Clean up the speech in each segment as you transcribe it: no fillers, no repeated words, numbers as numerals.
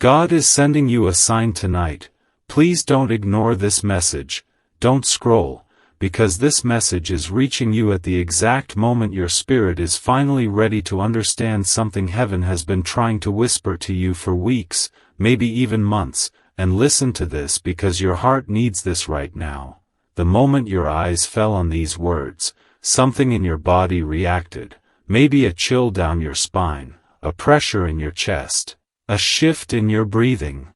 God is sending you a sign tonight. Please don't ignore this message, don't scroll, because this message is reaching you at the exact moment your spirit is finally ready to understand something heaven has been trying to whisper to you for weeks, maybe even months, and listen to this because your heart needs this right now. The moment your eyes fell on these words, something in your body reacted, maybe a chill down your spine, a pressure in your chest, a shift in your breathing.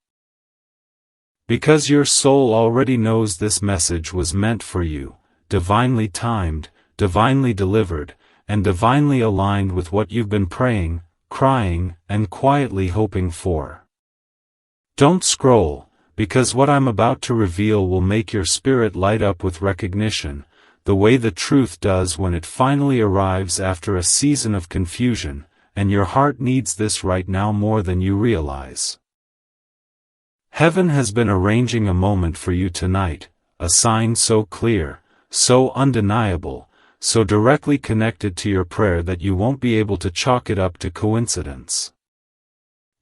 Because your soul already knows this message was meant for you, divinely timed, divinely delivered, and divinely aligned with what you've been praying, crying, and quietly hoping for. Don't scroll, because what I'm about to reveal will make your spirit light up with recognition, the way the truth does when it finally arrives after a season of confusion, and your heart needs this right now more than you realize. Heaven has been arranging a moment for you tonight, a sign so clear, so undeniable, so directly connected to your prayer that you won't be able to chalk it up to coincidence.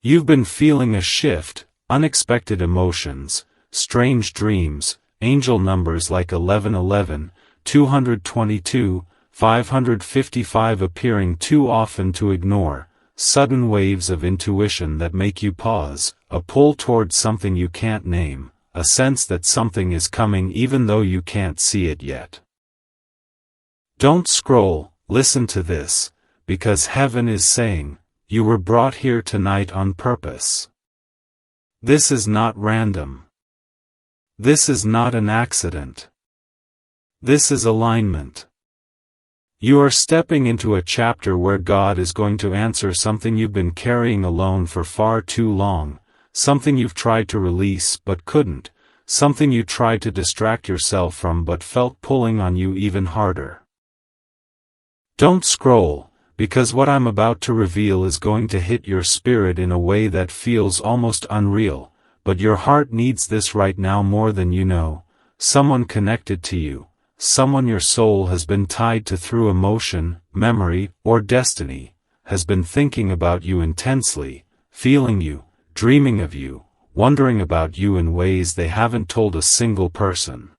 You've been feeling a shift, unexpected emotions, strange dreams, angel numbers like 1111, 222, 555 appearing too often to ignore, sudden waves of intuition that make you pause, a pull towards something you can't name, a sense that something is coming even though you can't see it yet. Don't scroll, listen to this, because heaven is saying, you were brought here tonight on purpose. This is not random. This is not an accident. This is alignment. You are stepping into a chapter where God is going to answer something you've been carrying alone for far too long, something you've tried to release but couldn't, something you tried to distract yourself from but felt pulling on you even harder. Don't scroll, because what I'm about to reveal is going to hit your spirit in a way that feels almost unreal, but your heart needs this right now more than you know. Someone connected to you, someone your soul has been tied to through emotion, memory, or destiny, has been thinking about you intensely, feeling you, dreaming of you, wondering about you in ways they haven't told a single person.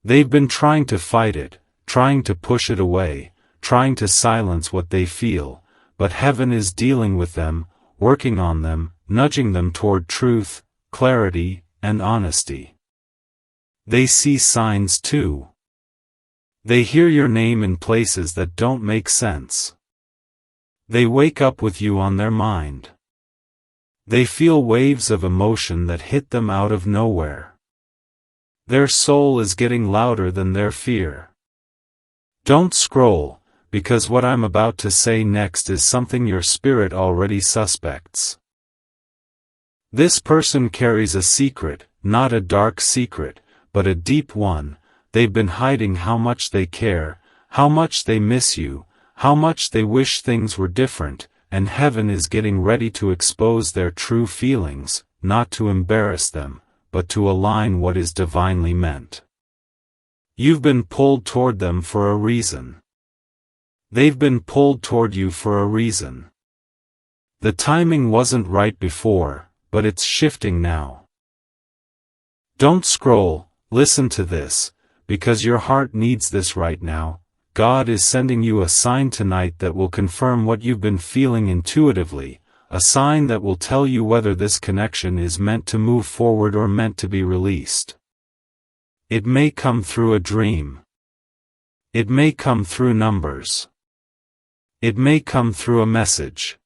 They've been trying to fight it, trying to push it away, trying to silence what they feel, but heaven is dealing with them, working on them, nudging them toward truth, clarity, and honesty. They see signs too. They hear your name in places that don't make sense. They wake up with you on their mind. They feel waves of emotion that hit them out of nowhere. Their soul is getting louder than their fear. Don't scroll, because what I'm about to say next is something your spirit already suspects. This person carries a secret, not a dark secret, but a deep one. They've been hiding how much they care, how much they miss you, how much they wish things were different, and heaven is getting ready to expose their true feelings, not to embarrass them, but to align what is divinely meant. You've been pulled toward them for a reason. They've been pulled toward you for a reason. The timing wasn't right before, but it's shifting now. Don't scroll, listen to this, because your heart needs this right now. God is sending you a sign tonight that will confirm what you've been feeling intuitively, a sign that will tell you whether this connection is meant to move forward or meant to be released. It may come through a dream. It may come through numbers. It may come through a message.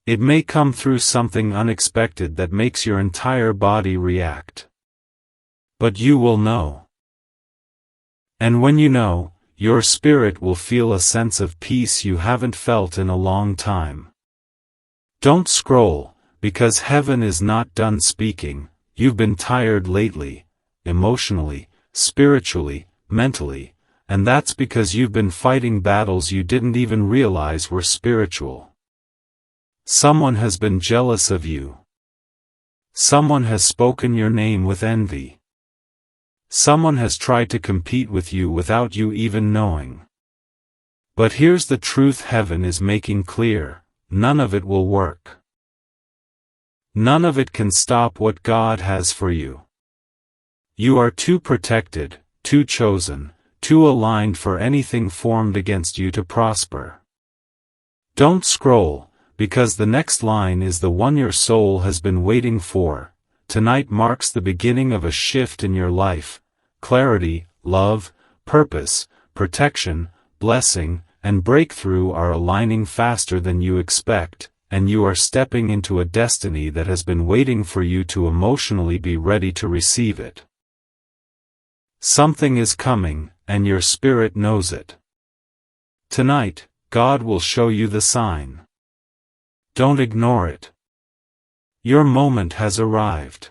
It may come through something unexpected that makes your entire body react. But you will know. And when you know, your spirit will feel a sense of peace you haven't felt in a long time. Don't scroll, because heaven is not done speaking. You've been tired lately, emotionally, spiritually, mentally, and that's because you've been fighting battles you didn't even realize were spiritual. Someone has been jealous of you. Someone has spoken your name with envy. Someone has tried to compete with you without you even knowing. But here's the truth heaven is making clear: none of it will work. None of it can stop what God has for you. You are too protected, too chosen, too aligned for anything formed against you to prosper. Don't scroll, because the next line is the one your soul has been waiting for. Tonight marks the beginning of a shift in your life. Clarity, love, purpose, protection, blessing, and breakthrough are aligning faster than you expect, and you are stepping into a destiny that has been waiting for you to emotionally be ready to receive it. Something is coming, and your spirit knows it. Tonight, God will show you the sign. Don't ignore it. Your moment has arrived.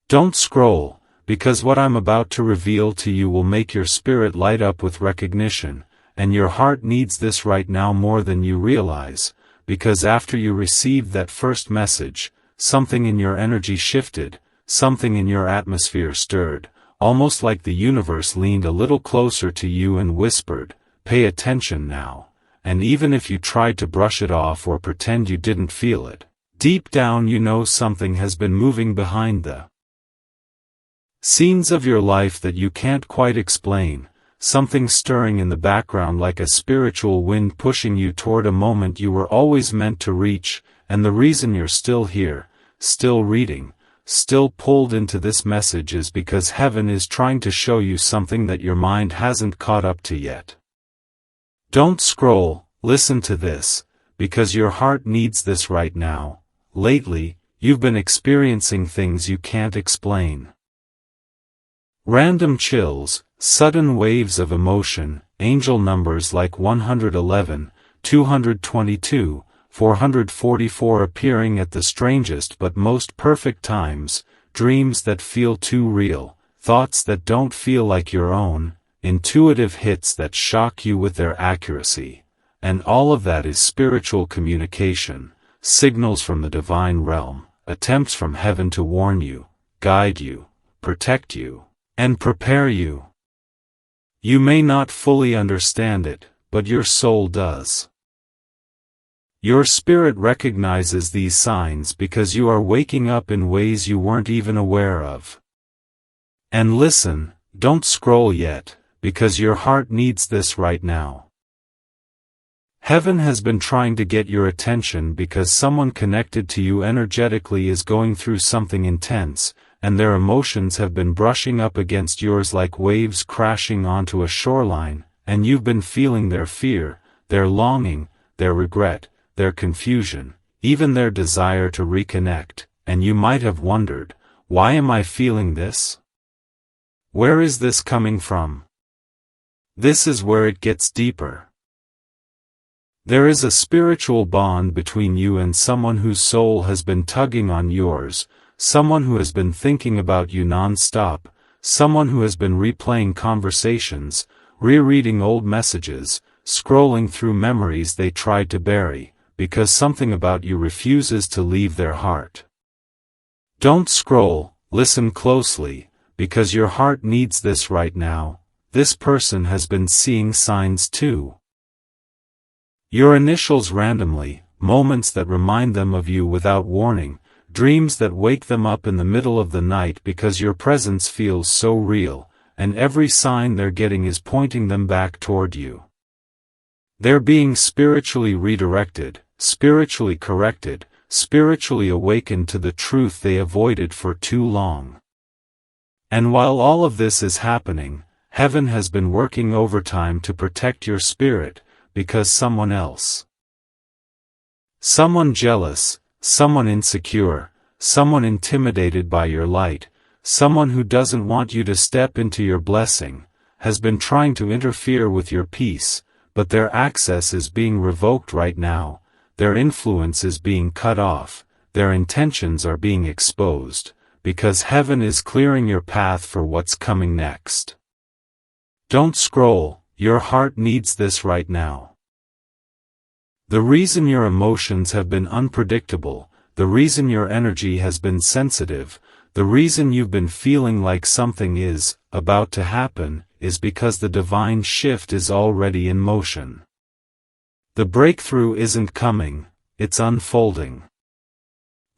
Don't scroll, because what I'm about to reveal to you will make your spirit light up with recognition, and your heart needs this right now more than you realize, because after you received that first message, something in your energy shifted, something in your atmosphere stirred, almost like the universe leaned a little closer to you and whispered, "Pay attention now," and even if you tried to brush it off or pretend you didn't feel it, deep down you know something has been moving behind the scenes of your life that you can't quite explain, something stirring in the background like a spiritual wind pushing you toward a moment you were always meant to reach, and the reason you're still here, still reading, still pulled into this message is because heaven is trying to show you something that your mind hasn't caught up to yet. Don't scroll, listen to this, because your heart needs this right now. Lately, you've been experiencing things you can't explain. Random chills, sudden waves of emotion, angel numbers like 111, 222, 444 appearing at the strangest but most perfect times, dreams that feel too real, thoughts that don't feel like your own, intuitive hits that shock you with their accuracy, and all of that is spiritual communication, signals from the divine realm, attempts from heaven to warn you, guide you, protect you, and prepare you. You may not fully understand it, but your soul does. Your spirit recognizes these signs because you are waking up in ways you weren't even aware of. And listen, don't scroll yet, because your heart needs this right now. Heaven has been trying to get your attention because someone connected to you energetically is going through something intense, and their emotions have been brushing up against yours like waves crashing onto a shoreline, and you've been feeling their fear, their longing, their regret, their confusion, even their desire to reconnect, and you might have wondered, why am I feeling this? Where is this coming from? This is where it gets deeper. There is a spiritual bond between you and someone whose soul has been tugging on yours, someone who has been thinking about you non-stop, someone who has been replaying conversations, rereading old messages, scrolling through memories they tried to bury, because something about you refuses to leave their heart. Don't scroll, listen closely, because your heart needs this right now. This person has been seeing signs too. Your initials randomly, moments that remind them of you without warning, dreams that wake them up in the middle of the night because your presence feels so real, and every sign they're getting is pointing them back toward you. They're being spiritually redirected, spiritually corrected, spiritually awakened to the truth they avoided for too long. And while all of this is happening, heaven has been working overtime to protect your spirit, because someone else. Someone jealous, someone insecure, someone intimidated by your light, someone who doesn't want you to step into your blessing, has been trying to interfere with your peace, but their access is being revoked right now, their influence is being cut off, their intentions are being exposed, because heaven is clearing your path for what's coming next. Don't scroll, your heart needs this right now. The reason your emotions have been unpredictable, the reason your energy has been sensitive, the reason you've been feeling like something is about to happen, is because the divine shift is already in motion. The breakthrough isn't coming, it's unfolding.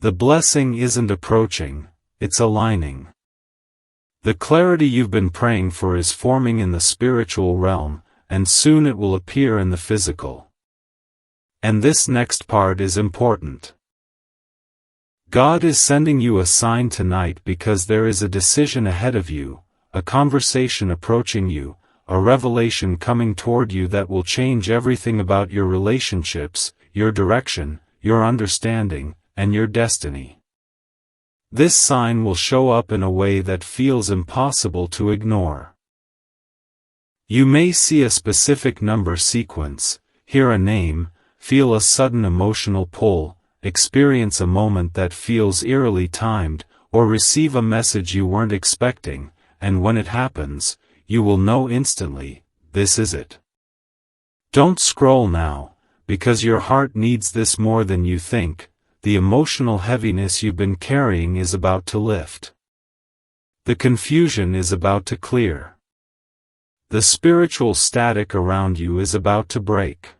The blessing isn't approaching, it's aligning. The clarity you've been praying for is forming in the spiritual realm, and soon it will appear in the physical. And this next part is important. God is sending you a sign tonight because there is a decision ahead of you, a conversation approaching you, a revelation coming toward you that will change everything about your relationships, your direction, your understanding, and your destiny. This sign will show up in a way that feels impossible to ignore. You may see a specific number sequence, hear a name, feel a sudden emotional pull, experience a moment that feels eerily timed, or receive a message you weren't expecting, and when it happens, you will know instantly, this is it. Don't scroll now, because your heart needs this more than you think. The emotional heaviness you've been carrying is about to lift. The confusion is about to clear. The spiritual static around you is about to break.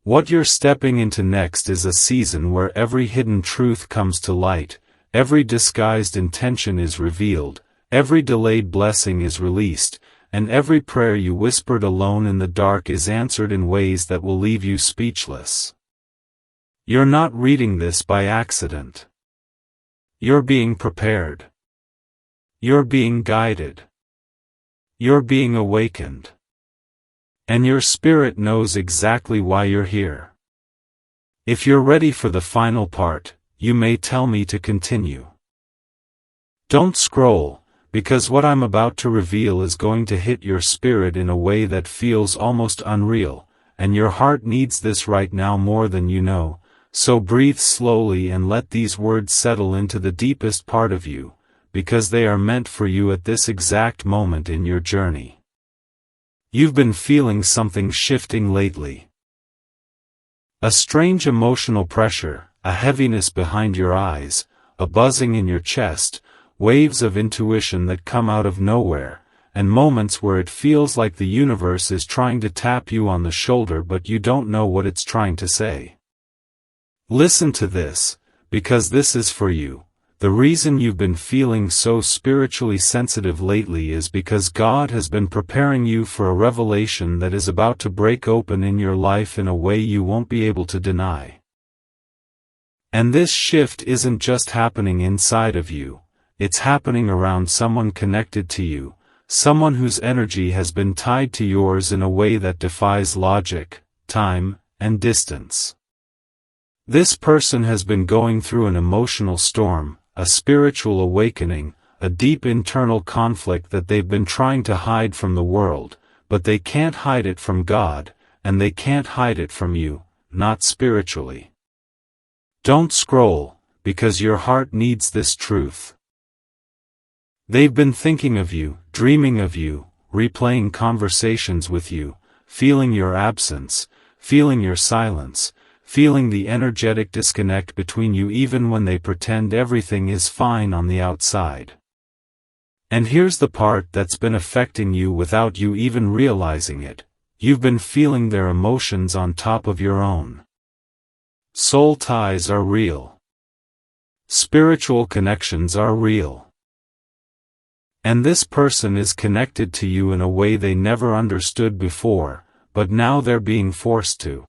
What you're stepping into next is a season where every hidden truth comes to light, every disguised intention is revealed, every delayed blessing is released, and every prayer you whispered alone in the dark is answered in ways that will leave you speechless. You're not reading this by accident. You're being prepared. You're being guided. You're being awakened. And your spirit knows exactly why you're here. If you're ready for the final part, you may tell me to continue. Don't scroll, because what I'm about to reveal is going to hit your spirit in a way that feels almost unreal, and your heart needs this right now more than you know, so breathe slowly and let these words settle into the deepest part of you, because they are meant for you at this exact moment in your journey. You've been feeling something shifting lately. A strange emotional pressure, a heaviness behind your eyes, a buzzing in your chest, waves of intuition that come out of nowhere, and moments where it feels like the universe is trying to tap you on the shoulder but you don't know what it's trying to say. Listen to this, because this is for you. The reason you've been feeling so spiritually sensitive lately is because God has been preparing you for a revelation that is about to break open in your life in a way you won't be able to deny. And this shift isn't just happening inside of you, it's happening around someone connected to you, someone whose energy has been tied to yours in a way that defies logic, time, and distance. This person has been going through an emotional storm, a spiritual awakening, a deep internal conflict that they've been trying to hide from the world, but they can't hide it from God, and they can't hide it from you, not spiritually. Don't scroll, because your heart needs this truth. They've been thinking of you, dreaming of you, replaying conversations with you, feeling your absence, feeling your silence, feeling the energetic disconnect between you even when they pretend everything is fine on the outside. And here's the part that's been affecting you without you even realizing it. You've been feeling their emotions on top of your own. Soul ties are real. Spiritual connections are real. And this person is connected to you in a way they never understood before, but now they're being forced to.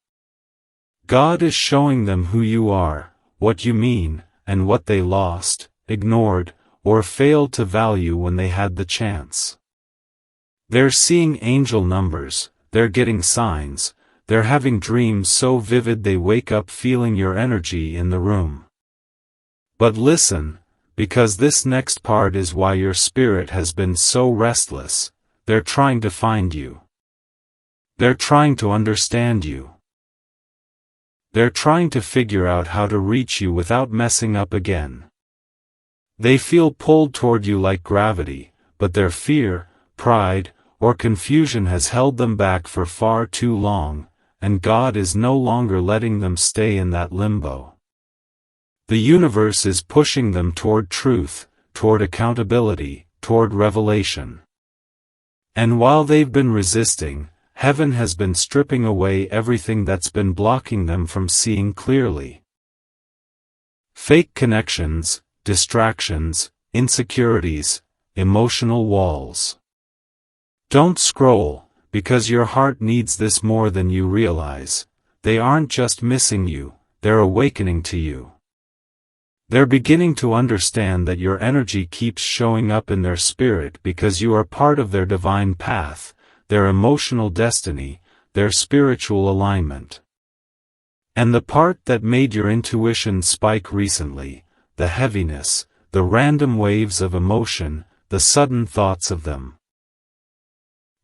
God is showing them who you are, what you mean, and what they lost, ignored, or failed to value when they had the chance. They're seeing angel numbers, they're getting signs, they're having dreams so vivid they wake up feeling your energy in the room. But listen, because this next part is why your spirit has been so restless. They're trying to find you. They're trying to understand you. They're trying to figure out how to reach you without messing up again. They feel pulled toward you like gravity, but their fear, pride, or confusion has held them back for far too long, and God is no longer letting them stay in that limbo. The universe is pushing them toward truth, toward accountability, toward revelation. And while they've been resisting, heaven has been stripping away everything that's been blocking them from seeing clearly. fake connections, distractions, insecurities, emotional walls. Don't scroll, because your heart needs this more than you realize. They aren't just missing you, they're awakening to you. They're beginning to understand that your energy keeps showing up in their spirit because you are part of their divine path, their emotional destiny, their spiritual alignment. And the part that made your intuition spike recently, the heaviness, the random waves of emotion, the sudden thoughts of them,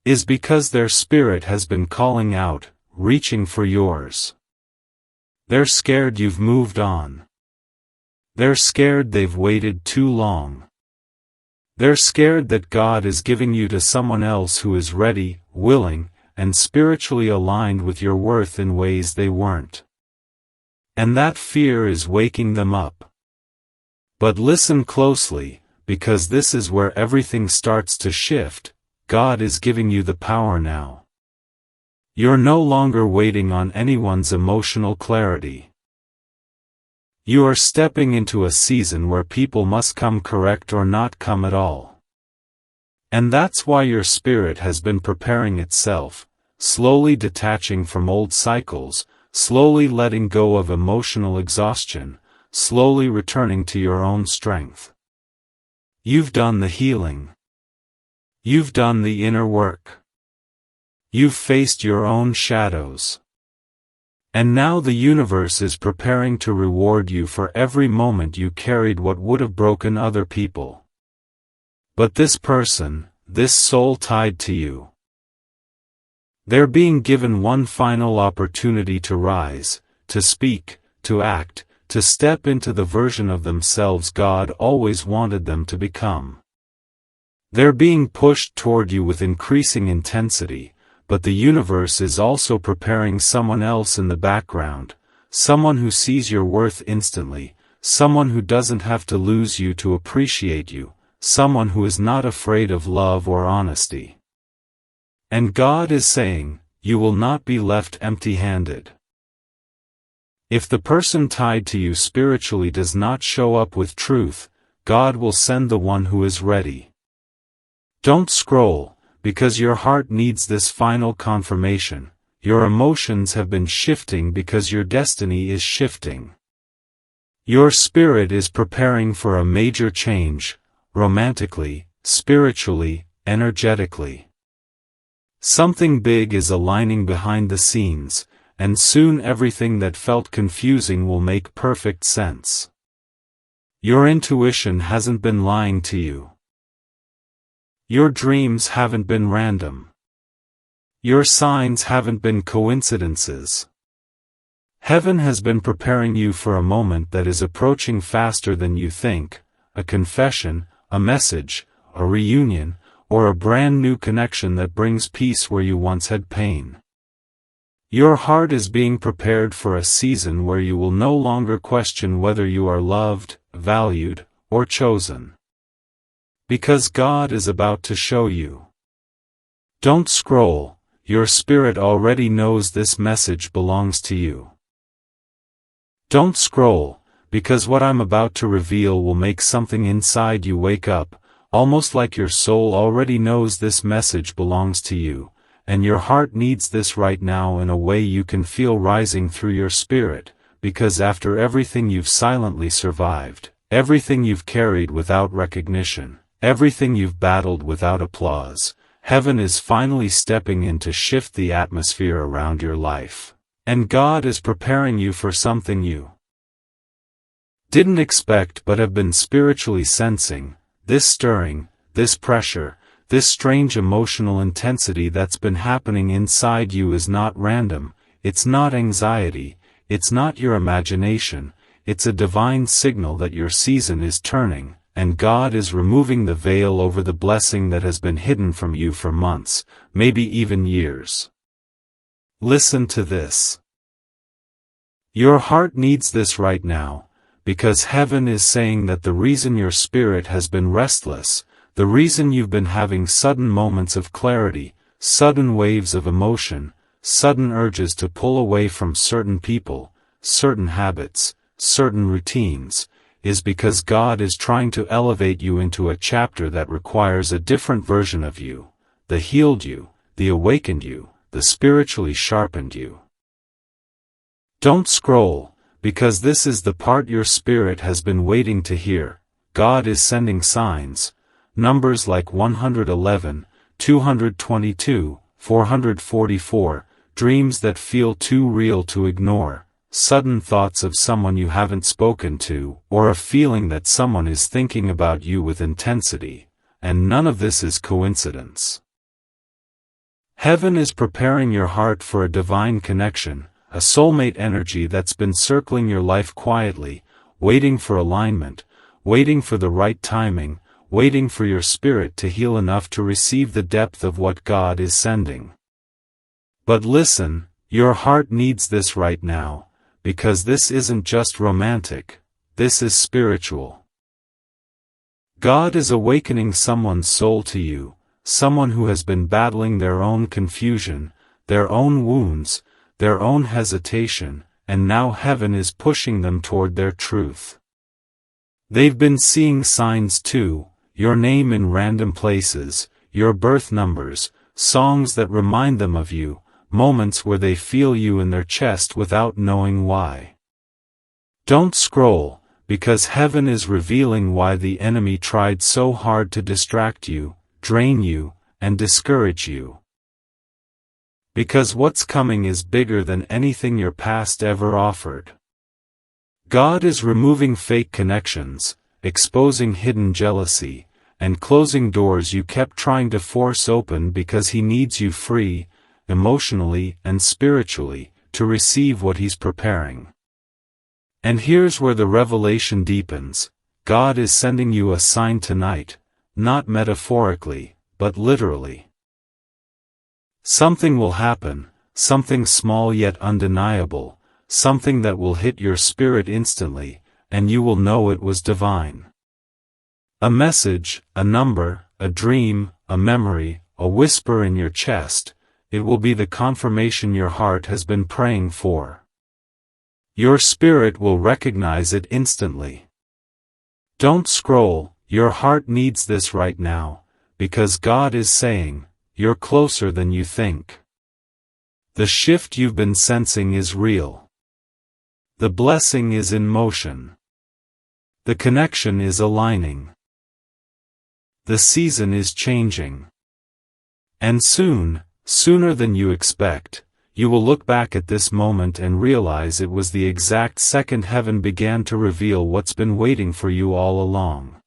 is because their spirit has been calling out, reaching for yours. They're scared you've moved on. They're scared they've waited too long. They're scared that God is giving you to someone else who is ready, willing, and spiritually aligned with your worth in ways they weren't. And that fear is waking them up. But listen closely, because this is where everything starts to shift. God is giving you the power now. You're no longer waiting on anyone's emotional clarity. You are stepping into a season where people must come correct or not come at all. And that's why your spirit has been preparing itself, slowly detaching from old cycles, slowly letting go of emotional exhaustion, slowly returning to your own strength. You've done the healing. You've done the inner work. You've faced your own shadows. And now the universe is preparing to reward you for every moment you carried what would have broken other people. But this person, this soul tied to you, they're being given one final opportunity to rise, to speak, to act, to step into the version of themselves God always wanted them to become. They're being pushed toward you with increasing intensity, but the universe is also preparing someone else in the background, someone who sees your worth instantly, someone who doesn't have to lose you to appreciate you, someone who is not afraid of love or honesty. And God is saying, you will not be left empty-handed. If the person tied to you spiritually does not show up with truth, God will send the one who is ready. Don't scroll, because your heart needs this final confirmation. Your emotions have been shifting because your destiny is shifting. Your spirit is preparing for a major change, romantically, spiritually, energetically. Something big is aligning behind the scenes, and soon everything that felt confusing will make perfect sense. Your intuition hasn't been lying to you. Your dreams haven't been random. Your signs haven't been coincidences. Heaven has been preparing you for a moment that is approaching faster than you think, a confession, a message, a reunion, or a brand new connection that brings peace where you once had pain. Your heart is being prepared for a season where you will no longer question whether you are loved, valued, or chosen. Because God is about to show you. Don't scroll, your spirit already knows this message belongs to you. Don't scroll, because what I'm about to reveal will make something inside you wake up, almost like your soul already knows this message belongs to you, and your heart needs this right now in a way you can feel rising through your spirit, because after everything you've silently survived, everything you've carried without recognition, everything you've battled without applause, heaven is finally stepping in to shift the atmosphere around your life. And God is preparing you for something you didn't expect but have been spiritually sensing. This stirring, this pressure, this strange emotional intensity that's been happening inside you is not random, it's not anxiety, it's not your imagination, it's a divine signal that your season is turning, and God is removing the veil over the blessing that has been hidden from you for months, maybe even years. Listen to this. Your heart needs this right now, because heaven is saying that the reason your spirit has been restless, the reason you've been having sudden moments of clarity, sudden waves of emotion, sudden urges to pull away from certain people, certain habits, certain routines, is because God is trying to elevate you into a chapter that requires a different version of you, the healed you, the awakened you, the spiritually sharpened you. Don't scroll, because this is the part your spirit has been waiting to hear. God is sending signs, numbers like 111, 222, 444, dreams that feel too real to ignore, sudden thoughts of someone you haven't spoken to, or a feeling that someone is thinking about you with intensity, and none of this is coincidence. Heaven is preparing your heart for a divine connection, a soulmate energy that's been circling your life quietly, waiting for alignment, waiting for the right timing, waiting for your spirit to heal enough to receive the depth of what God is sending. But listen, your heart needs this right now, because this isn't just romantic, this is spiritual. God is awakening someone's soul to you, someone who has been battling their own confusion, their own wounds, their own hesitation, and now heaven is pushing them toward their truth. They've been seeing signs too, your name in random places, your birth numbers, songs that remind them of you, moments where they feel you in their chest without knowing why. Don't scroll, because heaven is revealing why the enemy tried so hard to distract you, drain you, and discourage you. Because what's coming is bigger than anything your past ever offered. God is removing fake connections, exposing hidden jealousy, and closing doors you kept trying to force open because He needs you free, emotionally and spiritually, to receive what He's preparing. And here's where the revelation deepens. God is sending you a sign tonight, not metaphorically, but literally. Something will happen, something small yet undeniable, something that will hit your spirit instantly, and you will know it was divine. A message, a number, a dream, a memory, a whisper in your chest. It will be the confirmation your heart has been praying for. Your spirit will recognize it instantly. Don't scroll, your heart needs this right now, because God is saying, you're closer than you think. The shift you've been sensing is real. The blessing is in motion. The connection is aligning. The season is changing. And soon, sooner than you expect, you will look back at this moment and realize it was the exact second heaven began to reveal what's been waiting for you all along.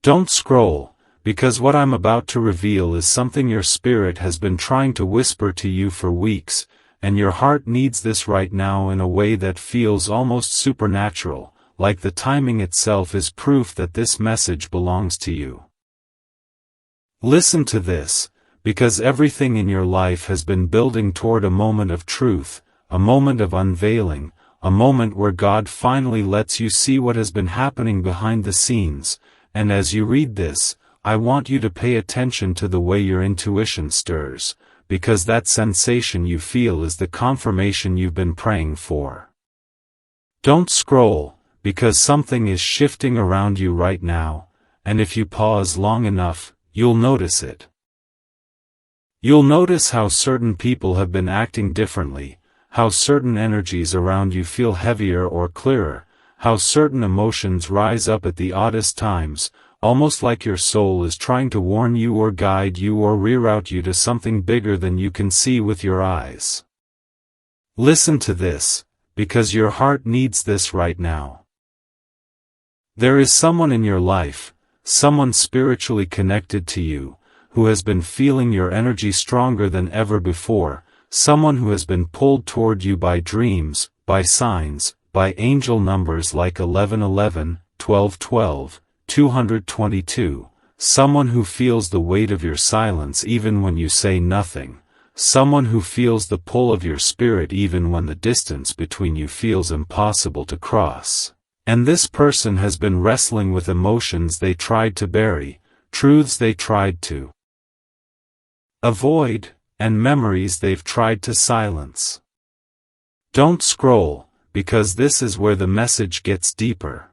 Don't scroll, because what I'm about to reveal is something your spirit has been trying to whisper to you for weeks, and your heart needs this right now in a way that feels almost supernatural, like the timing itself is proof that this message belongs to you. Listen to this, because everything in your life has been building toward a moment of truth, a moment of unveiling, a moment where God finally lets you see what has been happening behind the scenes, and as you read this, I want you to pay attention to the way your intuition stirs, because that sensation you feel is the confirmation you've been praying for. Don't scroll, because something is shifting around you right now, and if you pause long enough, you'll notice it. You'll notice how certain people have been acting differently, how certain energies around you feel heavier or clearer, how certain emotions rise up at the oddest times, almost like your soul is trying to warn you or guide you or reroute you to something bigger than you can see with your eyes. Listen to this, because your heart needs this right now. There is someone in your life, someone spiritually connected to you, who has been feeling your energy stronger than ever before, someone who has been pulled toward you by dreams, by signs, by angel numbers like 1111, 1212, 222, someone who feels the weight of your silence even when you say nothing, someone who feels the pull of your spirit even when the distance between you feels impossible to cross. And this person has been wrestling with emotions they tried to bury, truths they tried to avoid, and memories they've tried to silence. Don't scroll, because this is where the message gets deeper.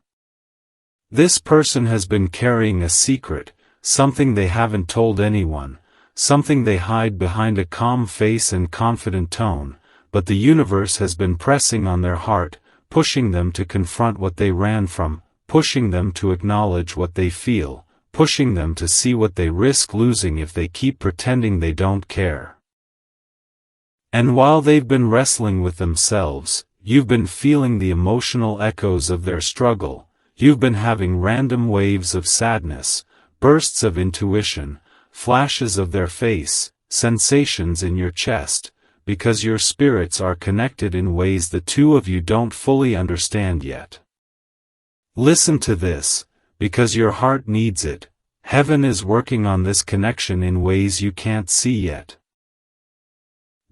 This person has been carrying a secret, something they haven't told anyone, something they hide behind a calm face and confident tone, but the universe has been pressing on their heart, pushing them to confront what they ran from, pushing them to acknowledge what they feel, pushing them to see what they risk losing if they keep pretending they don't care. And while they've been wrestling with themselves, you've been feeling the emotional echoes of their struggle, you've been having random waves of sadness, bursts of intuition, flashes of their face, sensations in your chest, because your spirits are connected in ways the two of you don't fully understand yet. Listen to this, because your heart needs it. Heaven is working on this connection in ways you can't see yet.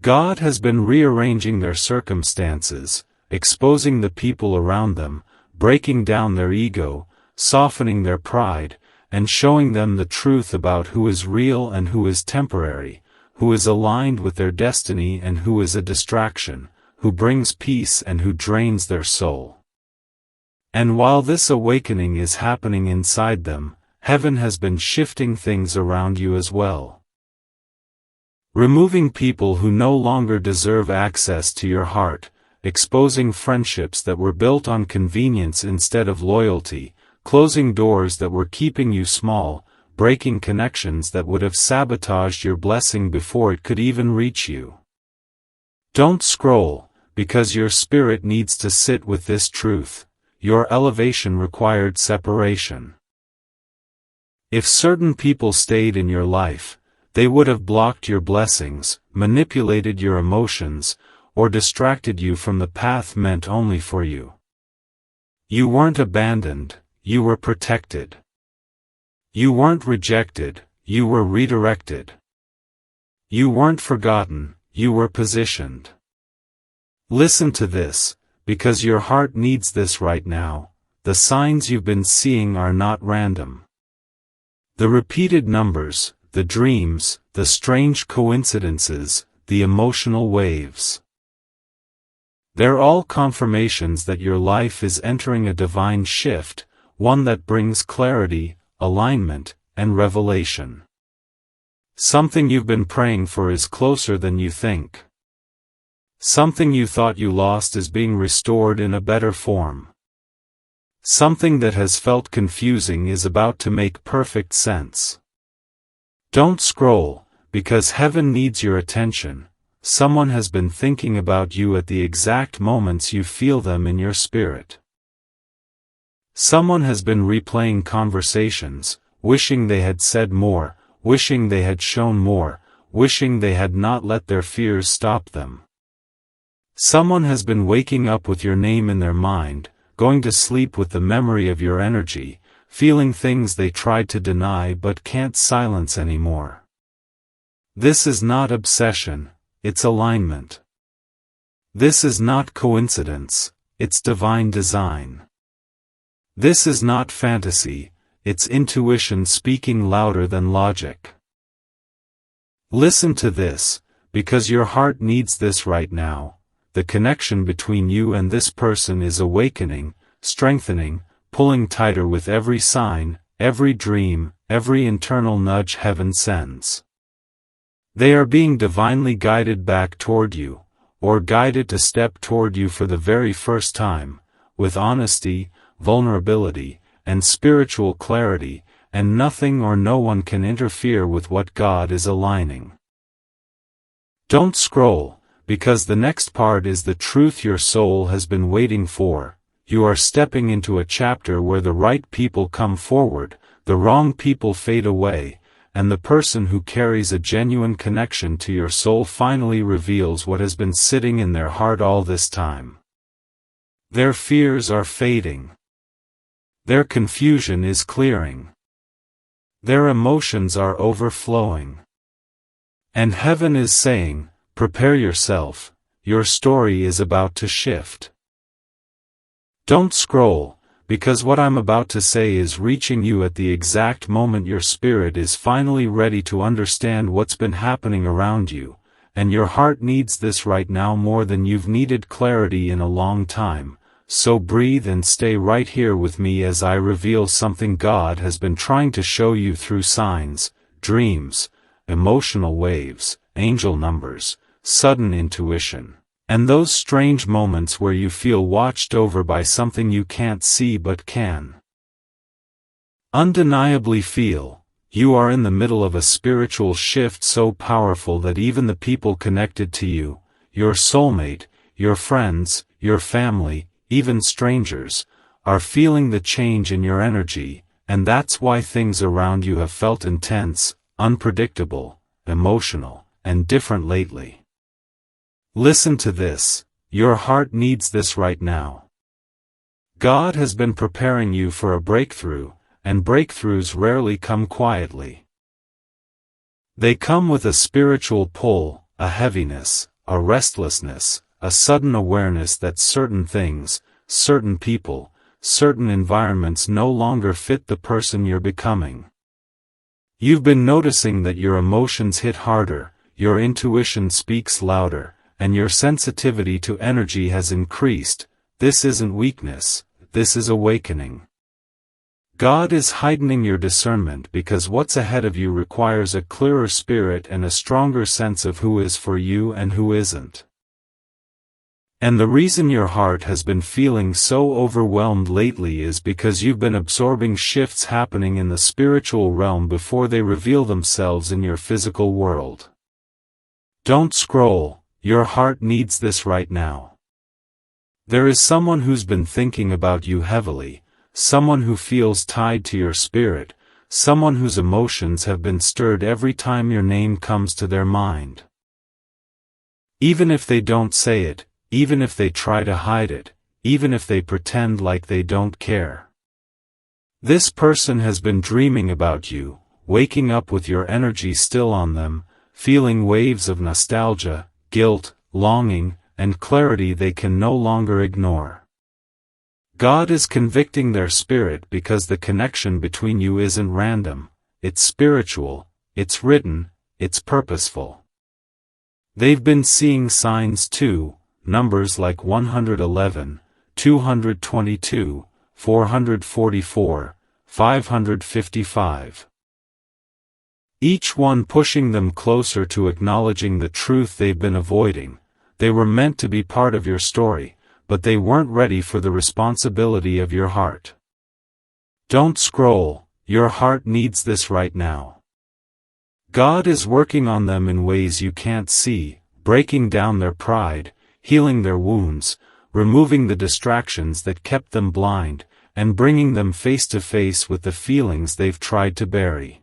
God has been rearranging their circumstances, exposing the people around them, breaking down their ego, softening their pride, and showing them the truth about who is real and who is temporary, who is aligned with their destiny and who is a distraction, who brings peace and who drains their soul. And while this awakening is happening inside them, heaven has been shifting things around you as well. Removing people who no longer deserve access to your heart, exposing friendships that were built on convenience instead of loyalty, closing doors that were keeping you small, breaking connections that would have sabotaged your blessing before it could even reach you. Don't scroll, because your spirit needs to sit with this truth. Your elevation required separation. If certain people stayed in your life, they would have blocked your blessings, manipulated your emotions, or distracted you from the path meant only for you. You weren't abandoned, you were protected. You weren't rejected, you were redirected. You weren't forgotten, you were positioned. Listen to this, because your heart needs this right now. The signs you've been seeing are not random. The repeated numbers, the dreams, the strange coincidences, the emotional waves. They're all confirmations that your life is entering a divine shift, one that brings clarity, alignment, and revelation. Something you've been praying for is closer than you think. Something you thought you lost is being restored in a better form. Something that has felt confusing is about to make perfect sense. Don't scroll, because heaven needs your attention. Someone has been thinking about you at the exact moments you feel them in your spirit. Someone has been replaying conversations, wishing they had said more, wishing they had shown more, wishing they had not let their fears stop them. Someone has been waking up with your name in their mind, going to sleep with the memory of your energy, feeling things they tried to deny but can't silence anymore. This is not obsession, it's alignment. This is not coincidence, it's divine design. This is not fantasy, it's intuition speaking louder than logic. Listen to this, because your heart needs this right now. The connection between you and this person is awakening, strengthening, pulling tighter with every sign, every dream, every internal nudge heaven sends. They are being divinely guided back toward you, or guided to step toward you for the very first time, with honesty, vulnerability, and spiritual clarity, and nothing or no one can interfere with what God is aligning. Don't scroll, because the next part is the truth your soul has been waiting for. You are stepping into a chapter where the right people come forward, the wrong people fade away, and the person who carries a genuine connection to your soul finally reveals what has been sitting in their heart all this time. Their fears are fading. Their confusion is clearing. Their emotions are overflowing. And heaven is saying, prepare yourself, your story is about to shift. Don't scroll, because what I'm about to say is reaching you at the exact moment your spirit is finally ready to understand what's been happening around you, and your heart needs this right now more than you've needed clarity in a long time. So breathe and stay right here with me as I reveal something God has been trying to show you through signs, dreams, emotional waves, angel numbers, sudden intuition, and those strange moments where you feel watched over by something you can't see but can undeniably feel. You are in the middle of a spiritual shift so powerful that even the people connected to you, your soulmate, your friends, your family, even strangers, are feeling the change in your energy, and that's why things around you have felt intense, unpredictable, emotional, and different lately. Listen to this, your heart needs this right now. God has been preparing you for a breakthrough, and breakthroughs rarely come quietly. They come with a spiritual pull, a heaviness, a restlessness, a sudden awareness that certain things, certain people, certain environments no longer fit the person you're becoming. You've been noticing that your emotions hit harder, your intuition speaks louder, and your sensitivity to energy has increased. This isn't weakness, this is awakening. God is heightening your discernment because what's ahead of you requires a clearer spirit and a stronger sense of who is for you and who isn't. And the reason your heart has been feeling so overwhelmed lately is because you've been absorbing shifts happening in the spiritual realm before they reveal themselves in your physical world. Don't scroll, your heart needs this right now. There is someone who's been thinking about you heavily, someone who feels tied to your spirit, someone whose emotions have been stirred every time your name comes to their mind. Even if they don't say it, even if they try to hide it, even if they pretend like they don't care. This person has been dreaming about you, waking up with your energy still on them, feeling waves of nostalgia, guilt, longing, and clarity they can no longer ignore. God is convicting their spirit because the connection between you isn't random, it's spiritual, it's written, it's purposeful. They've been seeing signs too, numbers like 111, 222, 444, 555. Each one pushing them closer to acknowledging the truth they've been avoiding. They were meant to be part of your story, but they weren't ready for the responsibility of your heart. Don't scroll, your heart needs this right now. God is working on them in ways you can't see, breaking down their pride, healing their wounds, removing the distractions that kept them blind, and bringing them face to face with the feelings they've tried to bury.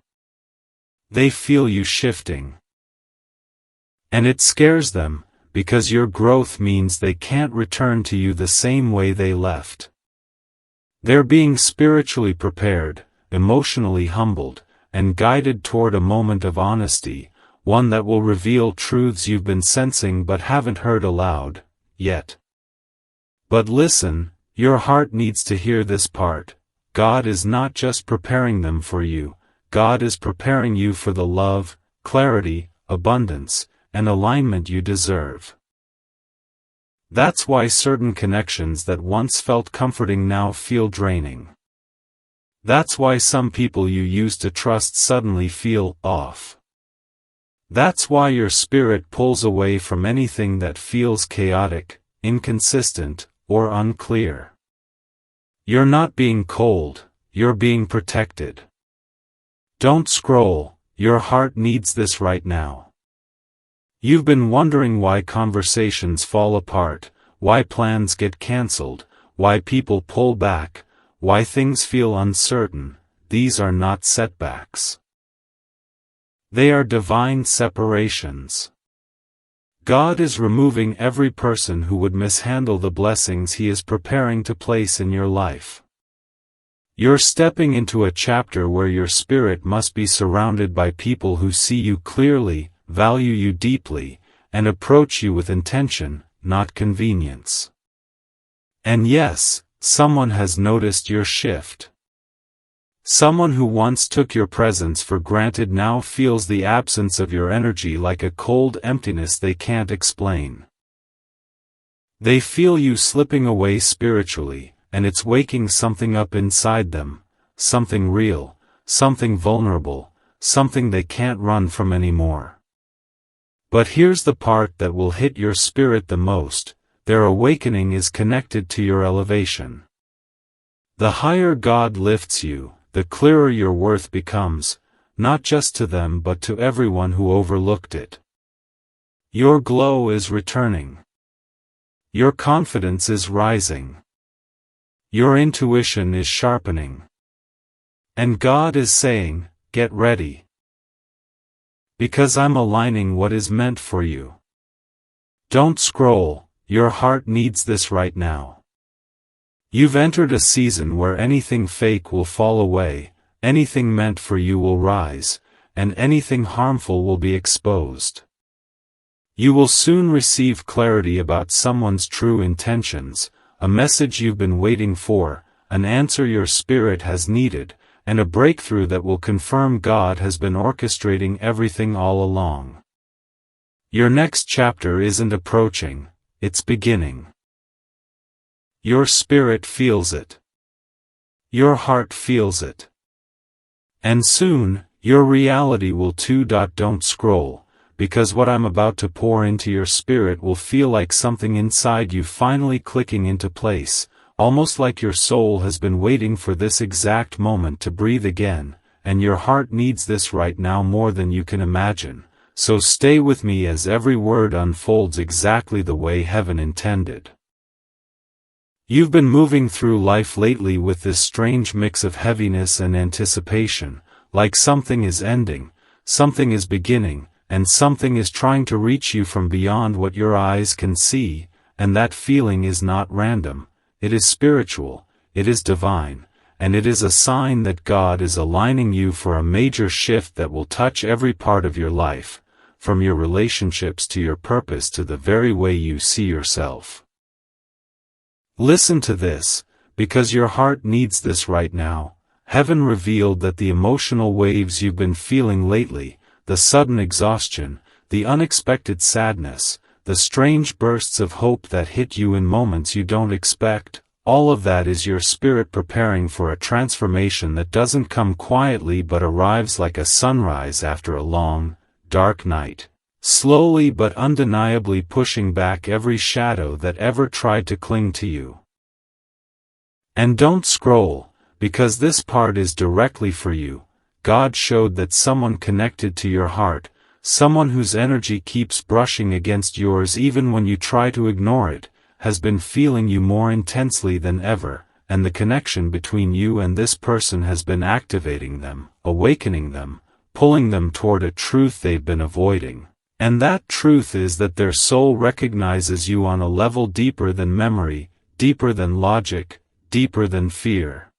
They feel you shifting. And it scares them, because your growth means they can't return to you the same way they left. They're being spiritually prepared, emotionally humbled, and guided toward a moment of honesty, one that will reveal truths you've been sensing but haven't heard aloud, yet. But listen, your heart needs to hear this part. God is not just preparing them for you, God is preparing you for the love, clarity, abundance, and alignment you deserve. That's why certain connections that once felt comforting now feel draining. That's why some people you used to trust suddenly feel off. That's why your spirit pulls away from anything that feels chaotic, inconsistent, or unclear. You're not being cold, you're being protected. Don't scroll, your heart needs this right now. You've been wondering why conversations fall apart, why plans get cancelled, why people pull back, why things feel uncertain. These are not setbacks. They are divine separations. God is removing every person who would mishandle the blessings He is preparing to place in your life. You're stepping into a chapter where your spirit must be surrounded by people who see you clearly, value you deeply, and approach you with intention, not convenience. And yes, someone has noticed your shift. Someone who once took your presence for granted now feels the absence of your energy like a cold emptiness they can't explain. They feel you slipping away spiritually, and it's waking something up inside them, something real, something vulnerable, something they can't run from anymore. But here's the part that will hit your spirit the most: their awakening is connected to your elevation. The higher God lifts you, the clearer your worth becomes, not just to them but to everyone who overlooked it. Your glow is returning. Your confidence is rising. Your intuition is sharpening. And God is saying, get ready. Because I'm aligning what is meant for you. Don't scroll, your heart needs this right now. You've entered a season where anything fake will fall away, anything meant for you will rise, and anything harmful will be exposed. You will soon receive clarity about someone's true intentions, a message you've been waiting for, an answer your spirit has needed, and a breakthrough that will confirm God has been orchestrating everything all along. Your next chapter isn't approaching, it's beginning. Your spirit feels it. Your heart feels it. And soon, your reality will too. Don't scroll, because what I'm about to pour into your spirit will feel like something inside you finally clicking into place, almost like your soul has been waiting for this exact moment to breathe again, and your heart needs this right now more than you can imagine. So stay with me as every word unfolds exactly the way heaven intended. You've been moving through life lately with this strange mix of heaviness and anticipation, like something is ending, something is beginning, and something is trying to reach you from beyond what your eyes can see, and that feeling is not random, it is spiritual, it is divine, and it is a sign that God is aligning you for a major shift that will touch every part of your life, from your relationships to your purpose to the very way you see yourself. Listen to this, because your heart needs this right now. Heaven revealed that the emotional waves you've been feeling lately, the sudden exhaustion, the unexpected sadness, the strange bursts of hope that hit you in moments you don't expect, all of that is your spirit preparing for a transformation that doesn't come quietly but arrives like a sunrise after a long, dark night. Slowly but undeniably pushing back every shadow that ever tried to cling to you. And don't scroll, because this part is directly for you. God showed that someone connected to your heart, someone whose energy keeps brushing against yours even when you try to ignore it, has been feeling you more intensely than ever, and the connection between you and this person has been activating them, awakening them, pulling them toward a truth they've been avoiding. And that truth is that their soul recognizes you on a level deeper than memory, deeper than logic, deeper than fear.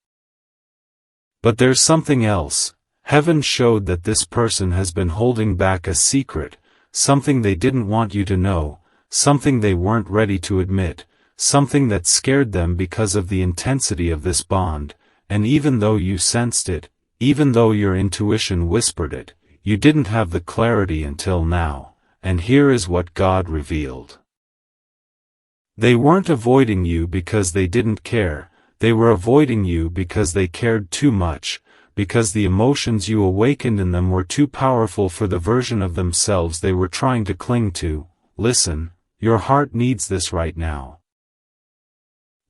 But there's something else. Heaven showed that this person has been holding back a secret, something they didn't want you to know, something they weren't ready to admit, something that scared them because of the intensity of this bond, and even though you sensed it, even though your intuition whispered it, you didn't have the clarity until now. And here is what God revealed. They weren't avoiding you because they didn't care, they were avoiding you because they cared too much, because the emotions you awakened in them were too powerful for the version of themselves they were trying to cling to. Listen, your heart needs this right now.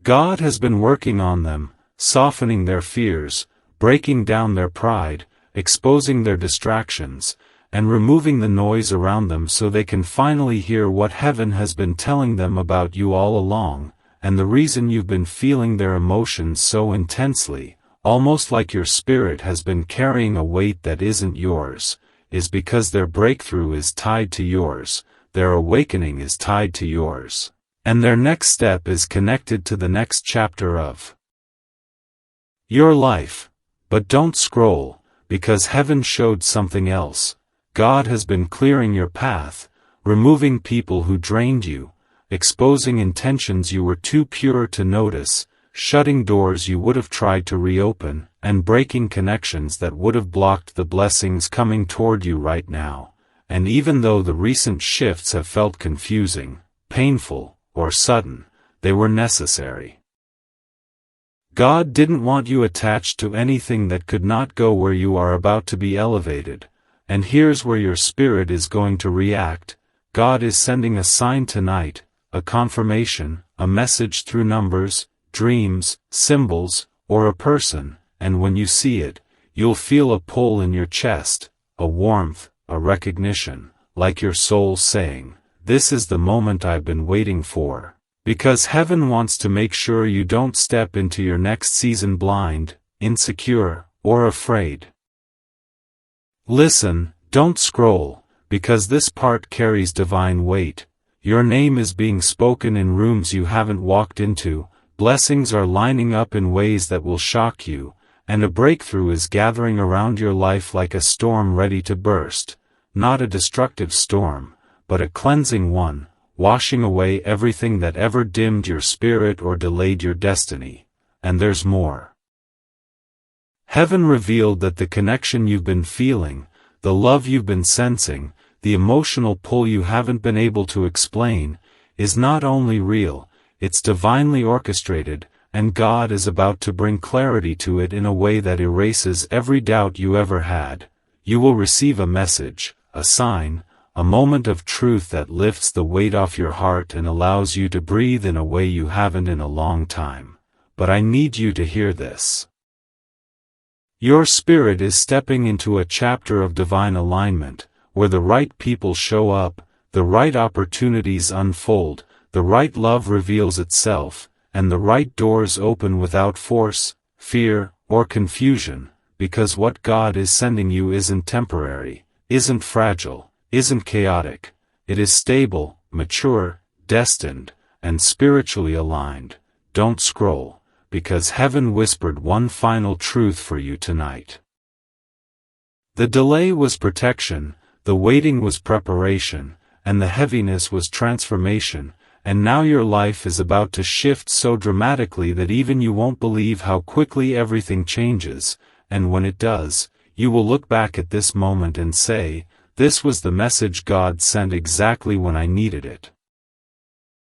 God has been working on them, softening their fears, breaking down their pride, exposing their distractions, and removing the noise around them so they can finally hear what heaven has been telling them about you all along, and the reason you've been feeling their emotions so intensely, almost like your spirit has been carrying a weight that isn't yours, is because their breakthrough is tied to yours, their awakening is tied to yours, and their next step is connected to the next chapter of your life. But don't scroll, because heaven showed something else. God has been clearing your path, removing people who drained you, exposing intentions you were too pure to notice, shutting doors you would have tried to reopen, and breaking connections that would have blocked the blessings coming toward you right now. And even though the recent shifts have felt confusing, painful, or sudden, they were necessary. God didn't want you attached to anything that could not go where you are about to be elevated. And here's where your spirit is going to react. God is sending a sign tonight, a confirmation, a message through numbers, dreams, symbols, or a person, and when you see it, you'll feel a pull in your chest, a warmth, a recognition, like your soul saying, "This is the moment I've been waiting for." Because heaven wants to make sure you don't step into your next season blind, insecure, or afraid. Listen, don't scroll, because this part carries divine weight. Your name is being spoken in rooms you haven't walked into, blessings are lining up in ways that will shock you, and a breakthrough is gathering around your life like a storm ready to burst. Not a destructive storm, but a cleansing one, washing away everything that ever dimmed your spirit or delayed your destiny. And there's more. Heaven revealed that the connection you've been feeling, the love you've been sensing, the emotional pull you haven't been able to explain, is not only real, it's divinely orchestrated, and God is about to bring clarity to it in a way that erases every doubt you ever had. You will receive a message, a sign, a moment of truth that lifts the weight off your heart and allows you to breathe in a way you haven't in a long time. But I need you to hear this. Your spirit is stepping into a chapter of divine alignment, where the right people show up, the right opportunities unfold, the right love reveals itself, and the right doors open without force, fear, or confusion, because what God is sending you isn't temporary, isn't fragile, isn't chaotic. It is stable, mature, destined, and spiritually aligned. Don't scroll, because heaven whispered one final truth for you tonight. The delay was protection, the waiting was preparation, and the heaviness was transformation, and now your life is about to shift so dramatically that even you won't believe how quickly everything changes, and when it does, you will look back at this moment and say, "This was the message God sent exactly when I needed it."